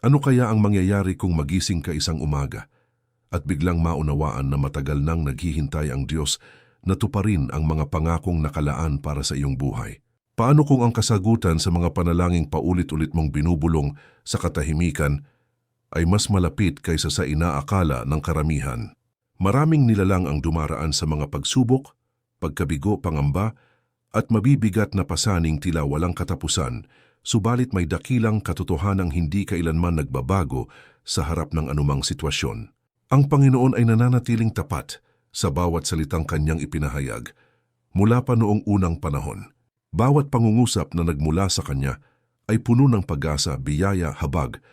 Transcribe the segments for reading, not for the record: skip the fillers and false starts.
Ano kaya ang mangyayari kung magising ka isang umaga at biglang maunawaan na matagal nang naghihintay ang Diyos na tuparin ang mga pangakong nakalaan para sa iyong buhay? Paano kung ang kasagutan sa mga panalangin paulit-ulit mong binubulong sa katahimikan ay mas malapit kaysa sa inaakala ng karamihan? Maraming nilalang ang dumaraan sa mga pagsubok, pagkabigo, pangamba, at mabibigat na pasaning tila walang katapusan, subalit may dakilang katotohanang hindi kailanman nagbabago sa harap ng anumang sitwasyon. Ang Panginoon ay nananatiling tapat sa bawat salitang kanyang ipinahayag mula pa noong unang panahon. Bawat pangungusap na nagmula sa kanya ay puno ng pag-asa, biyaya, habag,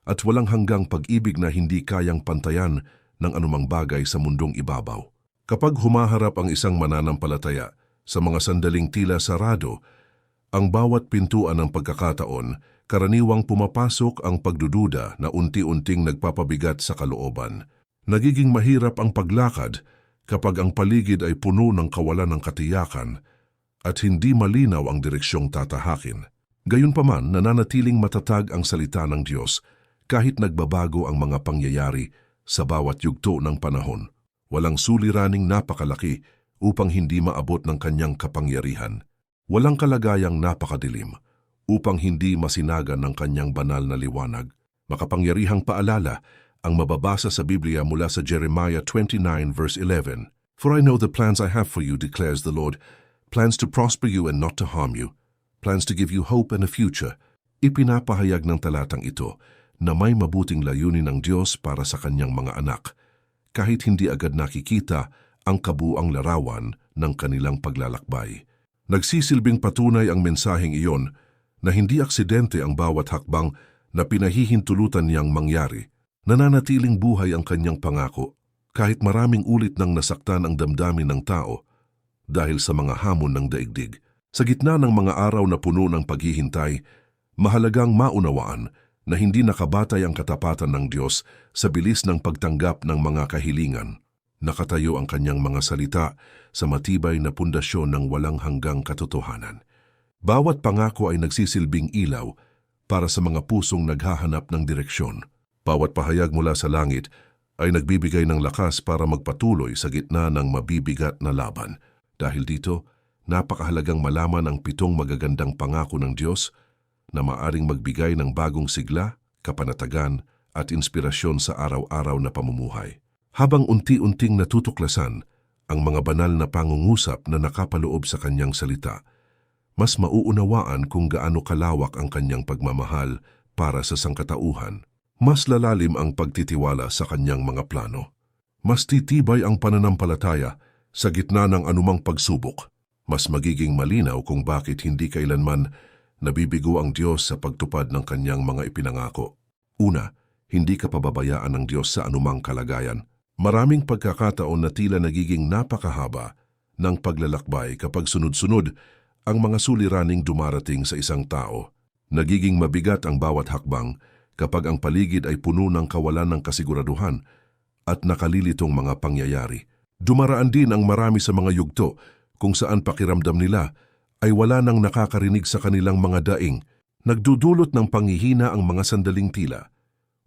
at walang hanggang pag-ibig na hindi kayang pantayan ng anumang bagay sa mundong ibabaw. Kapag humaharap ang isang mananampalataya sa mga sandaling tila sarado, ang bawat pintuan ng pagkakataon, karaniwang pumapasok ang pagdududa na unti-unting nagpapabigat sa kalooban. Nagiging mahirap ang paglakad kapag ang paligid ay puno ng kawalan ng katiyakan at hindi malinaw ang direksyong tatahakin. Gayunpaman, nananatiling matatag ang salita ng Diyos kahit nagbabago ang mga pangyayari sa bawat yugto ng panahon. Walang suliraning napakalaki upang hindi maabot ng kanyang kapangyarihan. Walang kalagayang napakadilim upang hindi masinagan ng kanyang banal na liwanag. Makapangyarihang paalala ang mababasa sa Biblia mula sa Jeremiah 29 verse 11. For I know the plans I have for you, declares the Lord, plans to prosper you and not to harm you, plans to give you hope and a future. Ipinapahayag ng talatang ito na may mabuting layunin ng Diyos para sa kanyang mga anak, kahit hindi agad nakikita ang kabuang larawan ng kanilang paglalakbay. Nagsisilbing patunay ang mensaheng iyon na hindi aksidente ang bawat hakbang na pinahihintulutan niyang mangyari. Nananatiling buhay ang kanyang pangako kahit maraming ulit nang nasaktan ang damdamin ng tao dahil sa mga hamon ng daigdig. Sa gitna ng mga araw na puno ng paghihintay, mahalagang maunawaan na hindi nakabatay ang katapatan ng Diyos sa bilis ng pagtanggap ng mga kahilingan. Nakatayo ang kanyang mga salita sa matibay na pundasyon ng walang hanggang katotohanan. Bawat pangako ay nagsisilbing ilaw para sa mga pusong naghahanap ng direksyon. Bawat pahayag mula sa langit ay nagbibigay ng lakas para magpatuloy sa gitna ng mabibigat na laban. Dahil dito, napakahalagang malaman ang 7 magagandang pangako ng Diyos na maaring magbigay ng bagong sigla, kapanatagan at inspirasyon sa araw-araw na pamumuhay. Habang unti-unting natutuklasan ang mga banal na pangungusap na nakapaloob sa kanyang salita, mas mauunawaan kung gaano kalawak ang kanyang pagmamahal para sa sangkatauhan. Mas lalalim ang pagtitiwala sa kanyang mga plano. Mas titibay ang pananampalataya sa gitna ng anumang pagsubok. Mas magiging malinaw kung bakit hindi kailanman nabibigo ang Diyos sa pagtupad ng kanyang mga ipinangako. Una, hindi ka pababayaan ng Diyos sa anumang kalagayan. Maraming pagkakataon na tila nagiging napakahaba ng paglalakbay kapag sunod-sunod ang mga suliraning dumarating sa isang tao. Nagiging mabigat ang bawat hakbang kapag ang paligid ay puno ng kawalan ng kasiguraduhan at nakalilitong mga pangyayari. Dumaraan din ang marami sa mga yugto kung saan pakiramdam nila ay wala nang nakakarinig sa kanilang mga daing. Nagdudulot ng panghihina ang mga sandaling tila.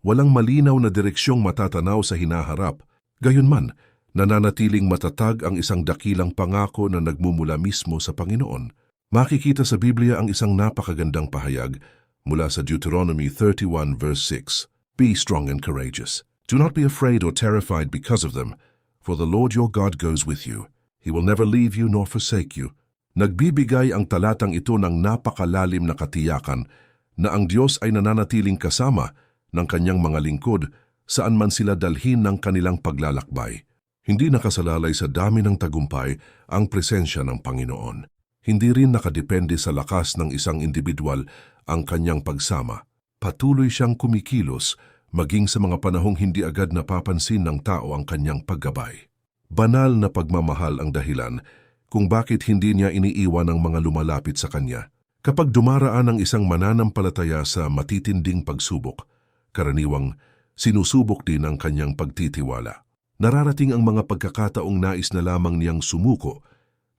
Walang malinaw na direksyong matatanaw sa hinaharap. Gayunman, nananatiling matatag ang isang dakilang pangako na nagmumula mismo sa Panginoon. Makikita sa Biblia ang isang napakagandang pahayag mula sa Deuteronomy 31 verse 6. Be strong and courageous. Do not be afraid or terrified because of them, for the Lord your God goes with you. He will never leave you nor forsake you. Nagbibigay ang talatang ito ng napakalalim na katiyakan na ang Diyos ay nananatiling kasama ng kanyang mga lingkod saan man sila dalhin ng kanilang paglalakbay. Hindi nakasalalay sa dami ng tagumpay ang presensya ng Panginoon. Hindi rin nakadepende sa lakas ng isang individual ang kanyang pagsama. Patuloy siyang kumikilos maging sa mga panahong hindi agad napapansin ng tao ang kanyang paggabay. Banal na pagmamahal ang dahilan kung bakit hindi niya iniiwan ang mga lumalapit sa kanya. Kapag dumaraan ang isang mananampalataya sa matitinding pagsubok, karaniwang sinusubok din ang kanyang pagtitiwala. Nararating ang mga pagkakataong nais na lamang niyang sumuko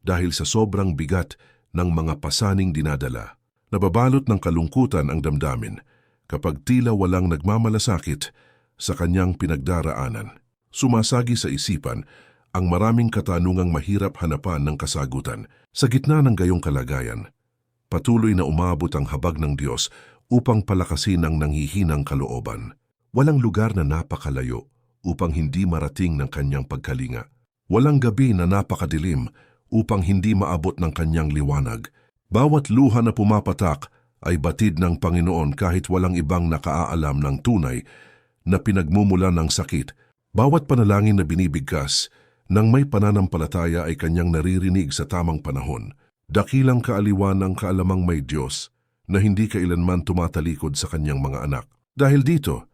dahil sa sobrang bigat ng mga pasaning dinadala. Nababalot ng kalungkutan ang damdamin, kapag tila walang nagmamalasakit sa kanyang pinagdaraanan. Sumasagi sa isipan ang maraming katanungang mahirap hanapan ng kasagutan. Sa gitna ng gayong kalagayan, patuloy na umabot ang habag ng Diyos upang palakasin ang nanghihinang kalooban. Walang lugar na napakalayo upang hindi marating ng kanyang pagkalinga. Walang gabi na napakadilim upang hindi maabot ng kanyang liwanag. Bawat luha na pumapatak ay batid ng Panginoon kahit walang ibang nakaalam ng tunay na pinagmumula ng sakit. Bawat panalangin na binibigkas nang may pananampalataya ay kanyang naririnig sa tamang panahon. Dakilang kaaliwan ang kaalamang may Diyos na hindi kailanman tumatalikod sa kanyang mga anak. Dahil dito,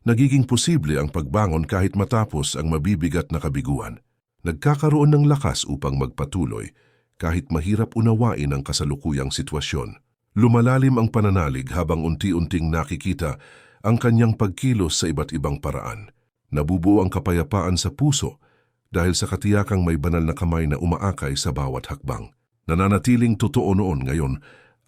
nagiging posible ang pagbangon kahit matapos ang mabibigat na kabiguan. Nagkakaroon ng lakas upang magpatuloy kahit mahirap unawain ang kasalukuyang sitwasyon. Lumalalim ang pananalig habang unti-unting nakikita ang kanyang pagkilos sa iba't ibang paraan. Nabubuo ang kapayapaan sa puso dahil sa katiyakang may banal na kamay na umaakay sa bawat hakbang. Nananatiling totoo noon ngayon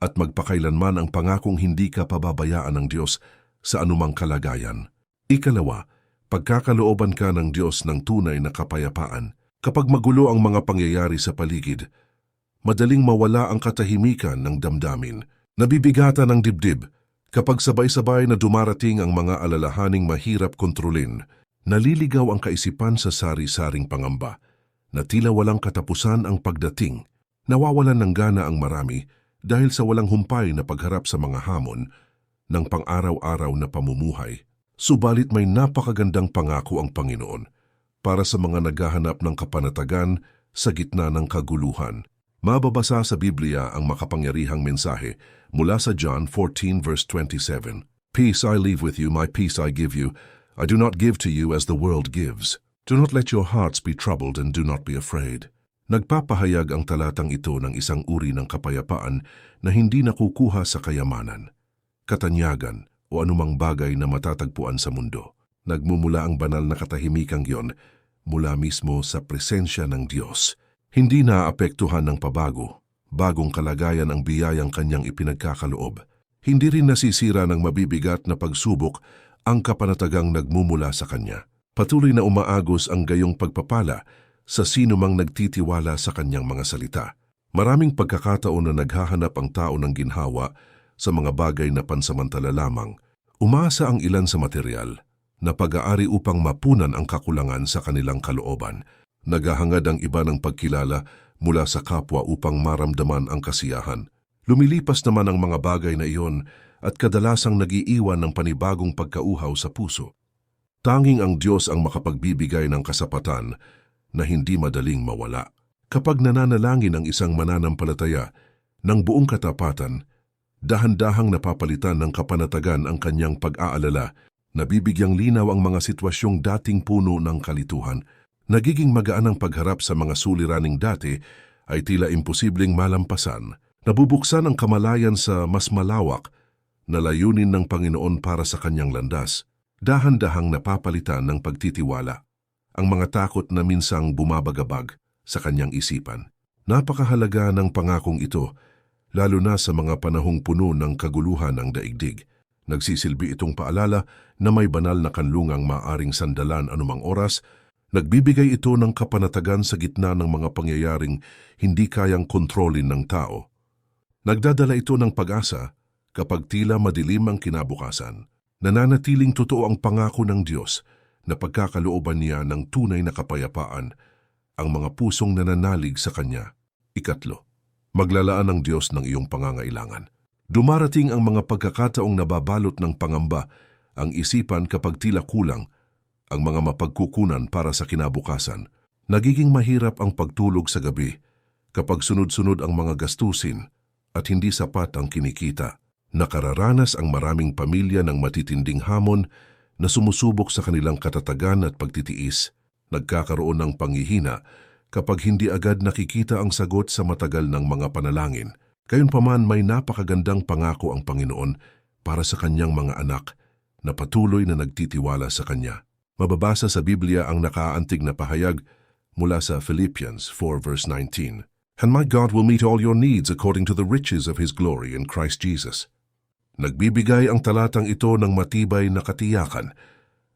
at magpakailanman ang pangakong hindi ka pababayaan ng Diyos sa anumang kalagayan. Ikalawa, pagkakalooban ka ng Diyos ng tunay na kapayapaan. Kapag magulo ang mga pangyayari sa paligid, madaling mawala ang katahimikan ng damdamin. Nabibigatan ng dibdib kapag sabay-sabay na dumarating ang mga alalahaning mahirap kontrolin. Naliligaw ang kaisipan sa sari-saring pangamba na tila walang katapusan ang pagdating. Nawawalan ng gana ang marami dahil sa walang humpay na pagharap sa mga hamon ng pang-araw-araw na pamumuhay. Subalit may napakagandang pangako ang Panginoon para sa mga naghahanap ng kapanatagan sa gitna ng kaguluhan. Mababasa sa Biblia ang makapangyarihang mensahe mula sa John 14 verse 27. Peace I leave with you, my peace I give you. I do not give to you as the world gives. Do not let your hearts be troubled and do not be afraid. Nagpapahayag ang talatang ito ng isang uri ng kapayapaan na hindi nakukuha sa kayamanan, katanyagan o anumang bagay na matatagpuan sa mundo. Nagmumula ang banal na katahimikang yon mula mismo sa presensya ng Diyos. Hindi naapektuhan ng pabago, bagong kalagayan ang biyayang kanyang ipinagkakaloob. Hindi rin nasisira ng mabibigat na pagsubok ang kapanatagang nagmumula sa kanya. Patuloy na umaagos ang gayong pagpapala sa sino mang nagtitiwala sa kanyang mga salita. Maraming pagkakataon na naghahanap ang tao ng ginhawa sa mga bagay na pansamantala lamang. Umaasa ang ilan sa material na pag-aari upang mapunan ang kakulangan sa kanilang kalooban. Naghahangad ang iba ng pagkilala mula sa kapwa upang maramdaman ang kasiyahan. Lumilipas naman ang mga bagay na iyon at kadalasang nagiiwan ng panibagong pagkauhaw sa puso. Tanging ang Diyos ang makapagbibigay ng kasapatan na hindi madaling mawala. Kapag nananalangin ang isang mananampalataya ng buong katapatan, dahan-dahang napapalitan ng kapanatagan ang kanyang pag-aalala, nabibigyang linaw ang mga sitwasyong dating puno ng kalituhan. Nagiging magaan ang pagharap sa mga suliraning dati ay tila imposibleng malampasan. Nabubuksan ang kamalayan sa mas malawak na layunin ng Panginoon para sa kanyang landas. Dahan-dahang napapalitan ng pagtitiwala ang mga takot na minsang bumabagabag sa kanyang isipan. Napakahalaga ng pangakong ito, lalo na sa mga panahong puno ng kaguluhan ng daigdig. Nagsisilbi itong paalala na may banal na kanlungang maaring sandalan anumang oras. Nagbibigay ito ng kapanatagan sa gitna ng mga pangyayaring hindi kayang kontrolin ng tao. Nagdadala ito ng pag-asa kapag tila madilim ang kinabukasan. Nananatiling totoo ang pangako ng Diyos na pagkakalooban niya ng tunay na kapayapaan ang mga pusong nananalig sa Kanya. Ikatlo, maglalaan ng Diyos ng iyong pangangailangan. Dumarating ang mga pagkakataong nababalot ng pangamba ang isipan kapag tila kulang ang mga mapagkukunan para sa kinabukasan. Nagiging mahirap ang pagtulog sa gabi kapag sunod-sunod ang mga gastusin at hindi sapat ang kinikita. Nakararanas ang maraming pamilya ng matitinding hamon na sumusubok sa kanilang katatagan at pagtitiis. Nagkakaroon ng panghihina kapag hindi agad nakikita ang sagot sa matagal ng mga panalangin. Gayunpaman may napakagandang pangako ang Panginoon para sa kanyang mga anak na patuloy na nagtitiwala sa Kanya. Mababasa sa Biblia ang nakaantig na pahayag mula sa Philippians 4 verse 19. And my God will meet all your needs according to the riches of His glory in Christ Jesus. Nagbibigay ang talatang ito ng matibay na katiyakan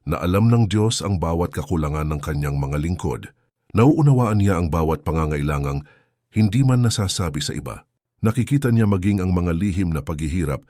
na alam ng Diyos ang bawat kakulangan ng kanyang mga lingkod. Nauunawaan niya ang bawat pangangailangang hindi man nasasabi sa iba. Nakikita niya maging ang mga lihim na paghihirap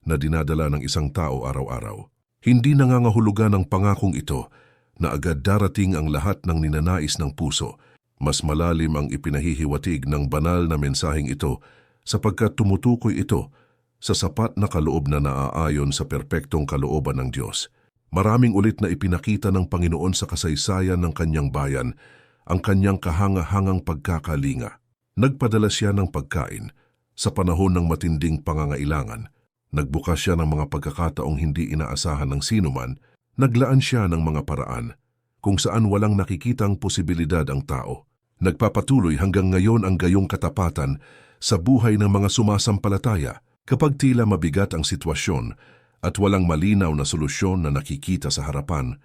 na dinadala ng isang tao araw-araw. Hindi nangangahulugan ng pangakong ito na agad darating ang lahat ng ninanais ng puso. Mas malalim ang ipinahihiwatig ng banal na mensaheng ito sapagkat tumutukoy ito sa sapat na kaloob na naaayon sa perpektong kalooban ng Diyos. Maraming ulit na ipinakita ng Panginoon sa kasaysayan ng kanyang bayan ang kanyang kahanga-hangang pagkakalinga. Nagpadala siya ng pagkain sa panahon ng matinding pangangailangan. Nagbukas siya ng mga pagkakataong hindi inaasahan ng sinuman. Naglaan siya ng mga paraan kung saan walang nakikitang posibilidad ang tao. Nagpapatuloy hanggang ngayon ang gayong katapatan sa buhay ng mga sumasampalataya kapag tila mabigat ang sitwasyon at walang malinaw na solusyon na nakikita sa harapan.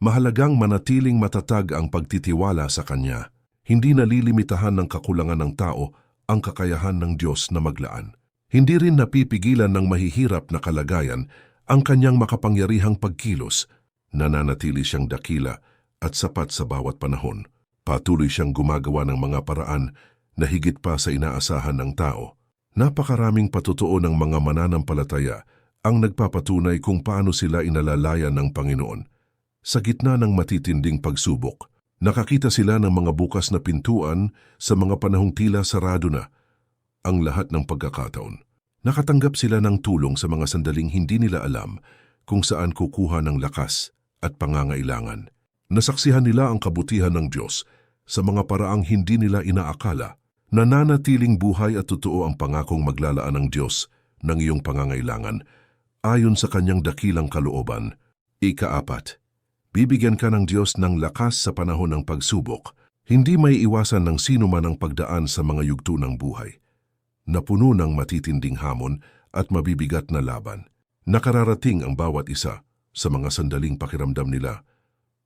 Mahalagang manatiling matatag ang pagtitiwala sa Kanya. Hindi nalilimitahan ng kakulangan ng tao ang kakayahan ng Diyos na maglaan. Hindi rin napipigilan ng mahihirap na kalagayan ang Kanyang makapangyarihang pagkilos. Nananatili siyang dakila at sapat sa bawat panahon. Patuloy siyang gumagawa ng mga paraan na higit pa sa inaasahan ng tao. Napakaraming patutuo ng mga mananampalataya ang nagpapatunay kung paano sila inalalayan ng Panginoon. Sa gitna ng matitinding pagsubok, nakakita sila ng mga bukas na pintuan sa mga panahong tila sarado na ang lahat ng pagkakataon. Nakatanggap sila ng tulong sa mga sandaling hindi nila alam kung saan kukuha ng lakas at pangangailangan. Nasaksihan nila ang kabutihan ng Diyos sa mga paraang hindi nila inaakala. Nananatiling buhay at totoo ang pangakong maglalaan ng Diyos ng iyong pangangailangan ayon sa Kanyang dakilang kalooban. Ika-4, bibigyan ka ng Diyos ng lakas sa panahon ng pagsubok. Hindi may iwasan ng sino man ang pagdaan sa mga yugto ng buhay na puno ng matitinding hamon at mabibigat na laban. Nakararating ang bawat isa sa mga sandaling pakiramdam nila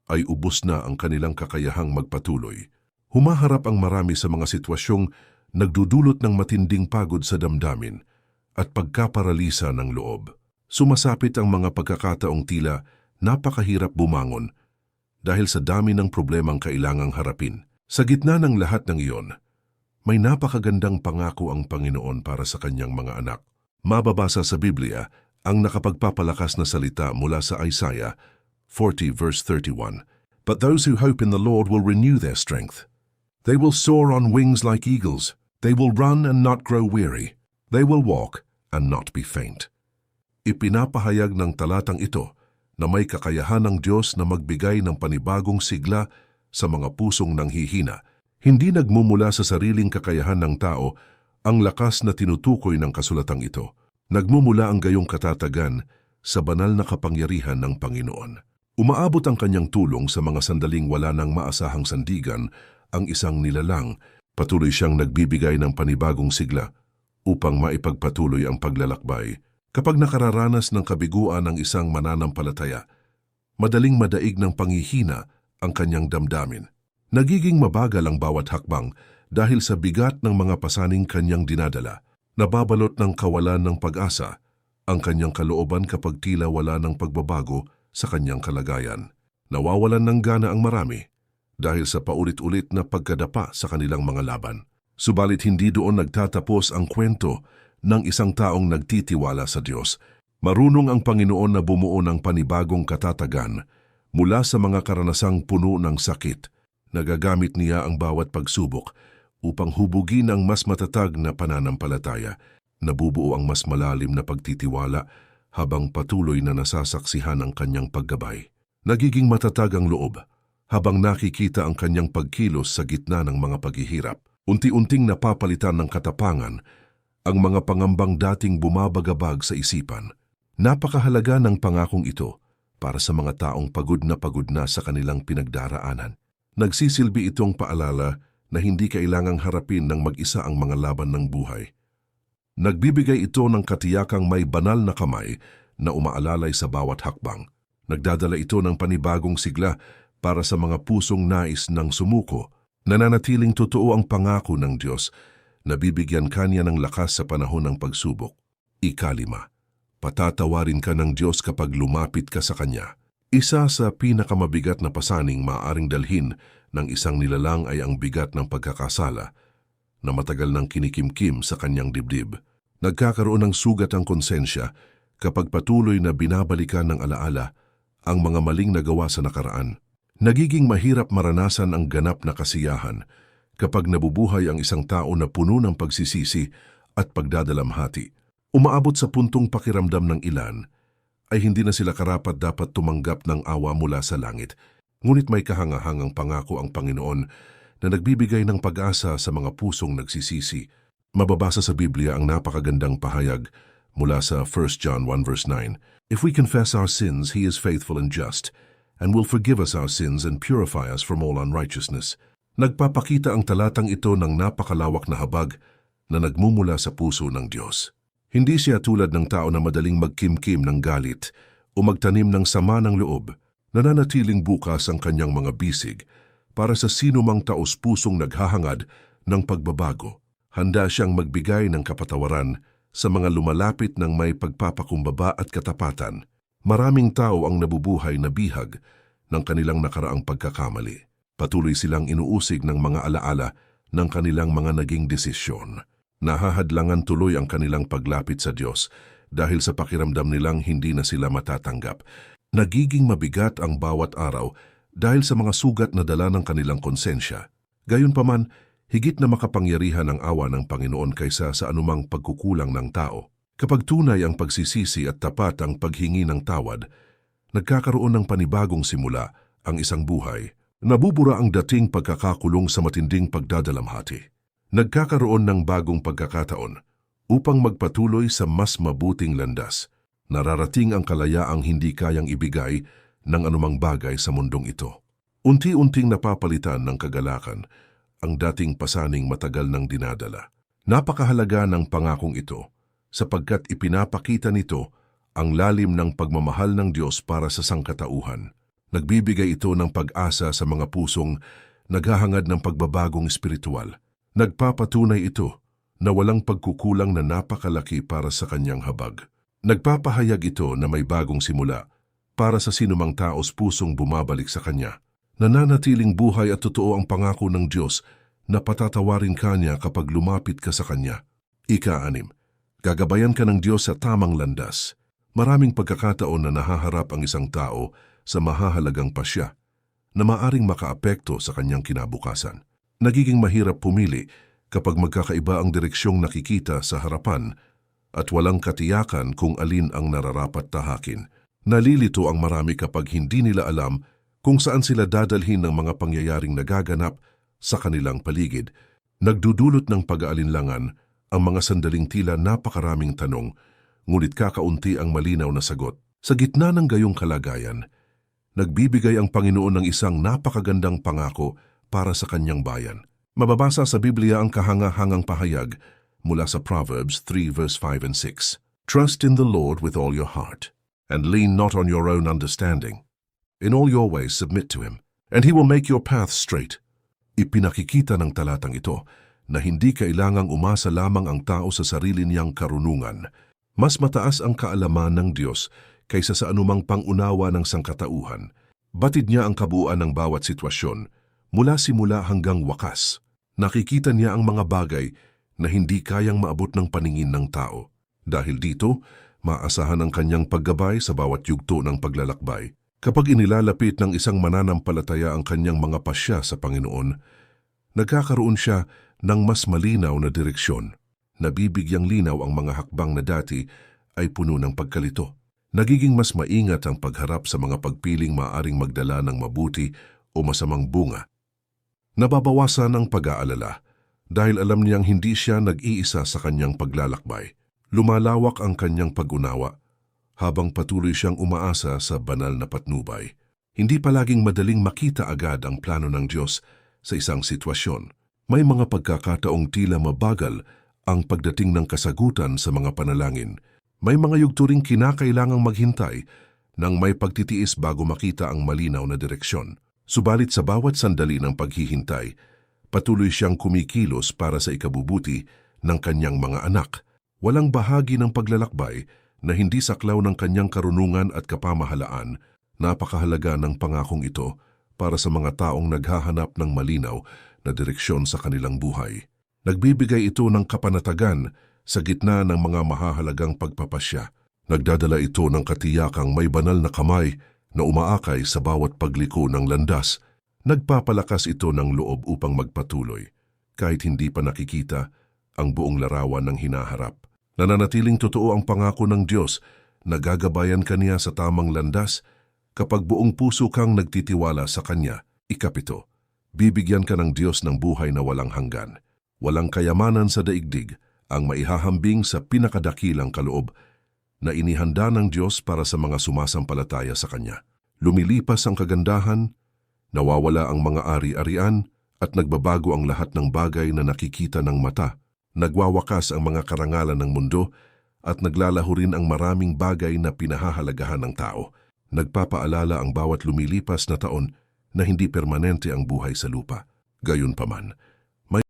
ay ubos na ang kanilang kakayahang magpatuloy. Humaharap ang marami sa mga sitwasyong nagdudulot ng matinding pagod sa damdamin at pagkaparalisa ng loob. Sumasapit ang mga pagkakataong tila napakahirap bumangon dahil sa dami ng problemang kailangang harapin. Sa gitna ng lahat ng iyon, may napakagandang pangako ang Panginoon para sa Kanyang mga anak. Mababasa sa Biblia ang nakapagpapalakas na salita mula sa Isaiah 40 verse 31. But those who hope in the Lord will renew their strength. They will soar on wings like eagles. They will run and not grow weary. They will walk and not be faint. Ipinapahayag ng talatang ito na may kakayahan ng Diyos na magbigay ng panibagong sigla sa mga pusong nanghihina. Hindi nagmumula sa sariling kakayahan ng tao ang lakas na tinutukoy ng kasulatang ito. Nagmumula ang gayong katatagan sa banal na kapangyarihan ng Panginoon. Umaabot ang Kanyang tulong sa mga sandaling wala nang maasahang sandigan ang isang nilalang. Patuloy siyang nagbibigay ng panibagong sigla upang maipagpatuloy ang paglalakbay. Kapag nakararanas ng kabiguan ng isang mananampalataya, madaling madaig ng panghihina ang kanyang damdamin. Nagiging mabagal ang bawat hakbang dahil sa bigat ng mga pasaning kanyang dinadala. Nababalot ng kawalan ng pag-asa ang kanyang kalooban kapag tila wala ng pagbabago sa kanyang kalagayan. Nawawalan ng gana ang marami dahil sa paulit-ulit na pagkadapa sa kanilang mga laban. Subalit hindi doon nagtatapos ang kwento ng isang taong nagtitiwala sa Diyos. Marunong ang Panginoon na bumuo ng panibagong katatagan mula sa mga karanasang puno ng sakit. Nagagamit niya ang bawat pagsubok upang hubugin ang mas matatag na pananampalataya. Nabubuo ang mas malalim na pagtitiwala habang patuloy na nasasaksihan ang kanyang paggabay. Nagiging matatag ang loob habang nakikita ang kanyang pagkilos sa gitna ng mga paghihirap. Unti-unting napapalitan ng katapangan ang mga pangambang dating bumabagabag sa isipan. Napakahalaga ng pangakong ito para sa mga taong pagod na sa kanilang pinagdaraanan. Nagsisilbi itong paalala na hindi kailangang harapin ng mag-isa ang mga laban ng buhay. Nagbibigay ito ng katiyakang may banal na kamay na umaalalay sa bawat hakbang. Nagdadala ito ng panibagong sigla para sa mga pusong nais ng sumuko. Nananatiling totoo ang pangako ng Diyos na bibigyan kanya ng lakas sa panahon ng pagsubok. Ika-5, Patatawarin ka ng Diyos kapag lumapit ka sa Kanya. Isa sa pinakamabigat na pasaning maaaring dalhin ng isang nilalang ay ang bigat ng pagkakasala na matagal nang kinikimkim sa kanyang dibdib. Nagkakaroon ng sugat ang konsensya kapag patuloy na binabalikan ng alaala ang mga maling nagawa sa nakaraan. Nagiging mahirap maranasan ang ganap na kasiyahan kapag nabubuhay ang isang tao na puno ng pagsisisi at pagdadalamhati. Umaabot sa puntong pakiramdam ng ilan ay hindi na sila karapat-dapat tumanggap ng awa mula sa langit. Ngunit may kahangahangang pangako ang Panginoon na nagbibigay ng pag-asa sa mga pusong nagsisisi. Mababasa sa Biblia ang napakagandang pahayag mula sa 1 John 1 verse 9. If we confess our sins, He is faithful and just, and will forgive us our sins and purify us from all unrighteousness. Nagpapakita ang talatang ito ng napakalawak na habag na nagmumula sa puso ng Diyos. Hindi siya tulad ng tao na madaling magkimkim ng galit o magtanim ng sama ng loob. Nananatiling bukas ang kanyang mga bisig para sa sino mang taos-pusong naghahangad ng pagbabago. Handa siyang magbigay ng kapatawaran sa mga lumalapit ng may pagpapakumbaba at katapatan. Maraming tao ang nabubuhay na bihag ng kanilang nakaraang pagkakamali. Patuloy silang inuusig ng mga alaala ng kanilang mga naging desisyon. Nahahadlangan tuloy ang kanilang paglapit sa Diyos dahil sa pakiramdam nilang hindi na sila matatanggap. Nagiging mabigat ang bawat araw dahil sa mga sugat na dala ng kanilang konsensya. Gayunpaman, higit na makapangyarihan ang awa ng Panginoon kaysa sa anumang pagkukulang ng tao. Kapag tunay ang pagsisisi at tapat ang paghingi ng tawad, nagkakaroon ng panibagong simula ang isang buhay. Nabubura ang dating pagkakakulong sa matinding pagdadalamhati. Nagkakaroon ng bagong pagkakataon upang magpatuloy sa mas mabuting landas. Nararating ang kalayaang hindi kayang ibigay ng anumang bagay sa mundong ito. Unti-unting napapalitan ng kagalakan ang dating pasaning matagal nang dinadala. Napakahalaga ng pangakong ito sapagkat ipinapakita nito ang lalim ng pagmamahal ng Diyos para sa sangkatauhan. Nagbibigay ito ng pag-asa sa mga pusong naghahangad ng pagbabagong espiritual. Nagpapatunay ito na walang pagkukulang na napakalaki para sa kanyang habag. Nagpapahayag ito na may bagong simula para sa sinumang taos pusong bumabalik sa kanya. Nananatiling buhay at totoo ang pangako ng Diyos na patatawarin ka niya kapag lumapit ka sa kanya. Ika-6, gagabayan ka ng Diyos sa tamang landas. Maraming pagkakataon na nahaharap ang isang tao sa mahahalagang pasya na maaring makaapekto sa kanyang kinabukasan. Nagiging mahirap pumili kapag magkakaiba ang direksyong nakikita sa harapan at walang katiyakan kung alin ang nararapat tahakin. Nalilito ang marami kapag hindi nila alam kung saan sila dadalhin ng mga pangyayaring nagaganap sa kanilang paligid. Nagdudulot ng pag-aalinlangan ang mga sandaling tila napakaraming tanong, ngunit kakaunti ang malinaw na sagot. Sa gitna ng gayong kalagayan, nagbibigay ang Panginoon ng isang napakagandang pangako para sa kanyang bayan. Mababasa sa Biblia ang kahangahangang pahayag mula sa Proverbs 3 verse 5 and 6. Trust in the Lord with all your heart, and lean not on your own understanding. In all your ways submit to Him, and He will make your path straight. Ipinakikita ng talatang ito na hindi kailangang umasa lamang ang tao sa sarili niyang karunungan. Mas mataas ang kaalaman ng Diyos kaysa sa anumang pangunawa ng sangkatauhan. Batid niya ang kabuuan ng bawat sitwasyon, mula simula hanggang wakas. Nakikita niya ang mga bagay na hindi kayang maabot ng paningin ng tao. Dahil dito, maasahan ang kanyang paggabay sa bawat yugto ng paglalakbay. Kapag inilalapit ng isang mananampalataya ang kanyang mga pasya sa Panginoon, nagkakaroon siya ng mas malinaw na direksyon. Nabibigyang linaw ang mga hakbang na dati ay puno ng pagkalito. Nagiging mas maingat ang pagharap sa mga pagpiling maaaring magdala ng mabuti o masamang bunga. Nababawasan ang pag-aalala dahil alam niyang hindi siya nag-iisa sa kanyang paglalakbay. Lumalawak ang kanyang pag-unawa habang patuloy siyang umaasa sa banal na patnubay. Hindi palaging madaling makita agad ang plano ng Diyos sa isang sitwasyon. May mga pagkakataong tila mabagal ang pagdating ng kasagutan sa mga panalangin. May mga yugto ring kinakailangang maghintay nang may pagtitiis bago makita ang malinaw na direksyon. Subalit sa bawat sandali ng paghihintay, patuloy siyang kumikilos para sa ikabubuti ng kanyang mga anak. Walang bahagi ng paglalakbay na hindi saklaw ng kanyang karunungan at kapamahalaan. Napakahalaga ng pangakong ito para sa mga taong naghahanap ng malinaw na direksyon sa kanilang buhay. Nagbibigay ito ng kapanatagan sa gitna ng mga mahahalagang pagpapasya. Nagdadala ito ng katiyakang may banal na kamay na umaakay sa bawat pagliko ng landas. Nagpapalakas ito ng loob upang magpatuloy, kahit hindi pa nakikita ang buong larawan ng hinaharap. Nananatiling totoo ang pangako ng Diyos na gagabayan kaniya sa tamang landas kapag buong puso kang nagtitiwala sa Kanya. Ikapito, bibigyan ka ng Diyos ng buhay na walang hanggan. Walang kayamanan sa daigdig ang maihahambing sa pinakadakilang kaloob na inihanda ng Diyos para sa mga sumasampalataya sa Kanya. Lumilipas ang kagandahan, nawawala ang mga ari-arian at nagbabago ang lahat ng bagay na nakikita ng mata. Nagwawakas ang mga karangalan ng mundo at naglalaho rin ang maraming bagay na pinahahalagahan ng tao. Nagpapaalala ang bawat lumilipas na taon na hindi permanente ang buhay sa lupa. Gayunpaman, may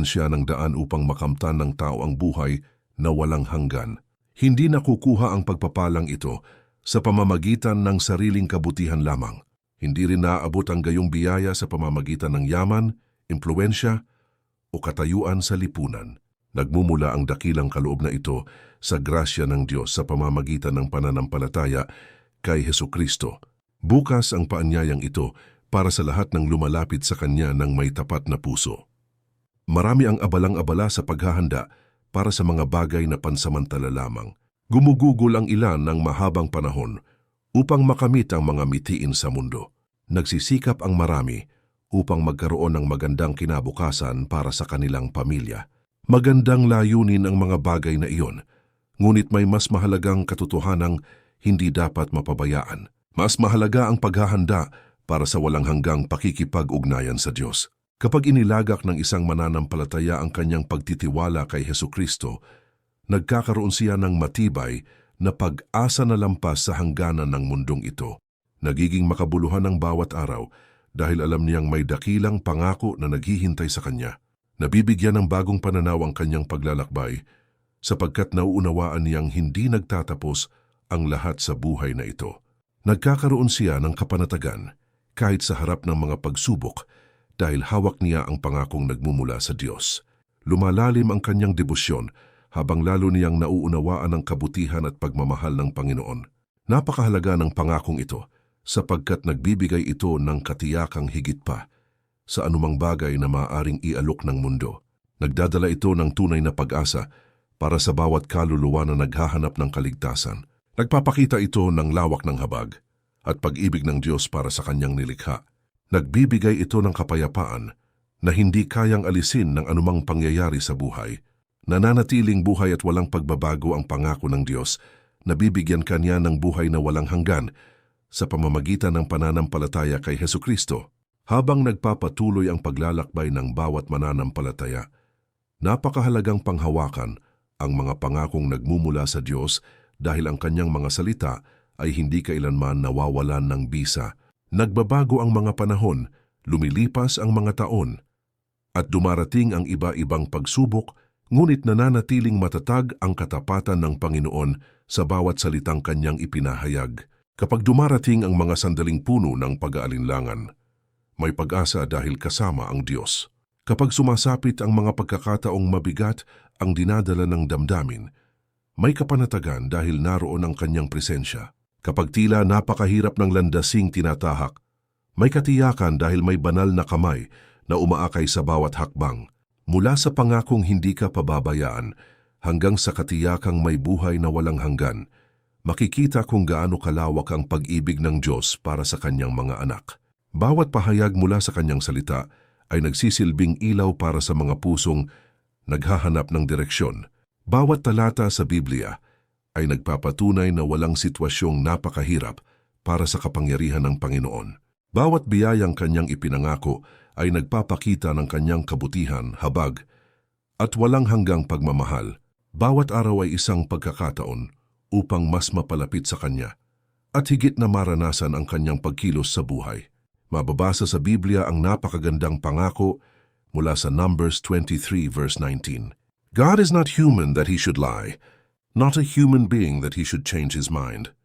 siya ng daan upang makamtan ng tao ang buhay na walang hanggan. Hindi nakukuha ang pagpapalang ito sa pamamagitan ng sariling kabutihan lamang. Hindi rin naaabot ang gayong biyaya sa pamamagitan ng yaman, impluensya o katayuan sa lipunan. Nagmumula ang dakilang kaloob na ito sa grasya ng Diyos sa pamamagitan ng pananampalataya kay Hesukristo. Bukas ang paanyayang ito para sa lahat ng lumalapit sa Kanya ng may tapat na puso. Marami ang abalang-abala sa paghahanda para sa mga bagay na pansamantala lamang. Gumugugol ang ilan ng mahabang panahon upang makamit ang mga mitiin sa mundo. Nagsisikap ang marami upang magkaroon ng magandang kinabukasan para sa kanilang pamilya. Magandang layunin ang mga bagay na iyon, ngunit may mas mahalagang katotohanang hindi dapat mapabayaan. Mas mahalaga ang paghahanda para sa walang hanggang pakikipag-ugnayan sa Diyos. Kapag inilagak ng isang mananampalataya ang kanyang pagtitiwala kay Hesukristo, nagkakaroon siya ng matibay na pag-asa na lampas sa hangganan ng mundong ito. Nagiging makabuluhan ang bawat araw dahil alam niyang may dakilang pangako na naghihintay sa kanya. Nabibigyan ng bagong pananaw ang kanyang paglalakbay sapagkat nauunawaan niyang hindi nagtatapos ang lahat sa buhay na ito. Nagkakaroon siya ng kapanatagan kahit sa harap ng mga pagsubok dahil hawak niya ang pangakong nagmumula sa Diyos. Lumalalim ang kanyang debosyon habang lalo niyang nauunawaan ang kabutihan at pagmamahal ng Panginoon. Napakahalaga ng pangakong ito sapagkat nagbibigay ito ng katiyakang higit pa sa anumang bagay na maaaring ialok ng mundo. Nagdadala ito ng tunay na pag-asa para sa bawat kaluluwa na naghahanap ng kaligtasan. Nagpapakita ito ng lawak ng habag at pag-ibig ng Diyos para sa kanyang nilikha. Nagbibigay ito ng kapayapaan na hindi kayang alisin ng anumang pangyayari sa buhay. Nananatiling buhay at walang pagbabago ang pangako ng Diyos na bibigyan kanya ng buhay na walang hanggan sa pamamagitan ng pananampalataya kay Hesukristo. Habang nagpapatuloy ang paglalakbay ng bawat mananampalataya, napakahalagang panghawakan ang mga pangakong nagmumula sa Diyos dahil ang kanyang mga salita ay hindi kailanman nawawalan ng bisa. Nagbabago ang mga panahon, lumilipas ang mga taon, at dumarating ang iba-ibang pagsubok, ngunit nananatiling matatag ang katapatan ng Panginoon sa bawat salitang kanyang ipinahayag. Kapag dumarating ang mga sandaling puno ng pag-aalinlangan, may pag-asa dahil kasama ang Diyos. Kapag sumasapit ang mga pagkakataong mabigat ang dinadala ng damdamin, may kapanatagan dahil naroon ang kanyang presensya. Kapag tila napakahirap ng landasing tinatahak, may katiyakan dahil may banal na kamay na umaakay sa bawat hakbang. Mula sa pangakong hindi ka pababayaan hanggang sa katiyakang may buhay na walang hanggan, makikita kung gaano kalawak ang pag-ibig ng Diyos para sa kanyang mga anak. Bawat pahayag mula sa kanyang salita ay nagsisilbing ilaw para sa mga pusong naghahanap ng direksyon. Bawat talata sa Biblia ay nagpapatunay na walang sitwasyong napakahirap para sa kapangyarihan ng Panginoon. Bawat biyayang kanyang ipinangako ay nagpapakita ng kanyang kabutihan, habag, at walang hanggang pagmamahal. Bawat araw ay isang pagkakataon upang mas mapalapit sa kanya at higit na maranasan ang kanyang pagkilos sa buhay. Mababasa sa Biblia ang napakagandang pangako mula sa Numbers 23 verse 19. God is not human that he should lie, not a human being that he should change his mind.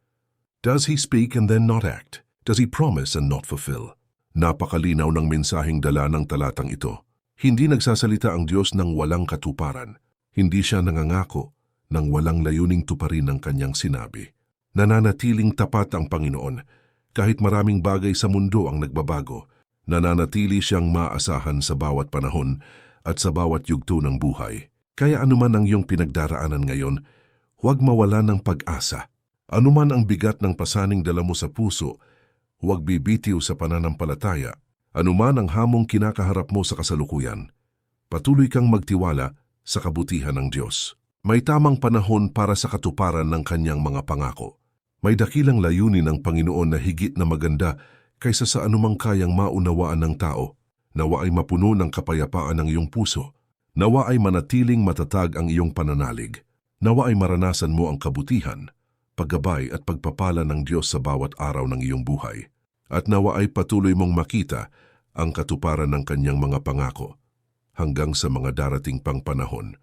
Does he speak and then not act? Does he promise and not fulfill? Napakalinaw ng mensaheng dala ng talatang ito. Hindi nagsasalita ang Diyos ng walang katuparan. Hindi siya nangangako ng walang layuning tuparin ng kanyang sinabi. Nananatiling tapat ang Panginoon kahit maraming bagay sa mundo ang nagbabago. Nananatili siyang maasahan sa bawat panahon at sa bawat yugto ng buhay. Kaya anuman ang iyong pinagdaraanan ngayon, huwag mawala ng pag-asa. Anuman ang bigat ng pasaning dala mo sa puso, huwag bibitiw sa pananampalataya. Anuman ang hamong kinakaharap mo sa kasalukuyan, patuloy kang magtiwala sa kabutihan ng Diyos. May tamang panahon para sa katuparan ng kanyang mga pangako. May dakilang layunin ng Panginoon na higit na maganda kaysa sa anumang kayang maunawaan ng tao. Nawa ay mapuno ng kapayapaan ang iyong puso. Nawa ay manatiling matatag ang iyong pananalig. Nawa ay maranasan mo ang kabutihan, paggabay at pagpapala ng Diyos sa bawat araw ng iyong buhay. At nawa ay patuloy mong makita ang katuparan ng kanyang mga pangako hanggang sa mga darating pang panahon.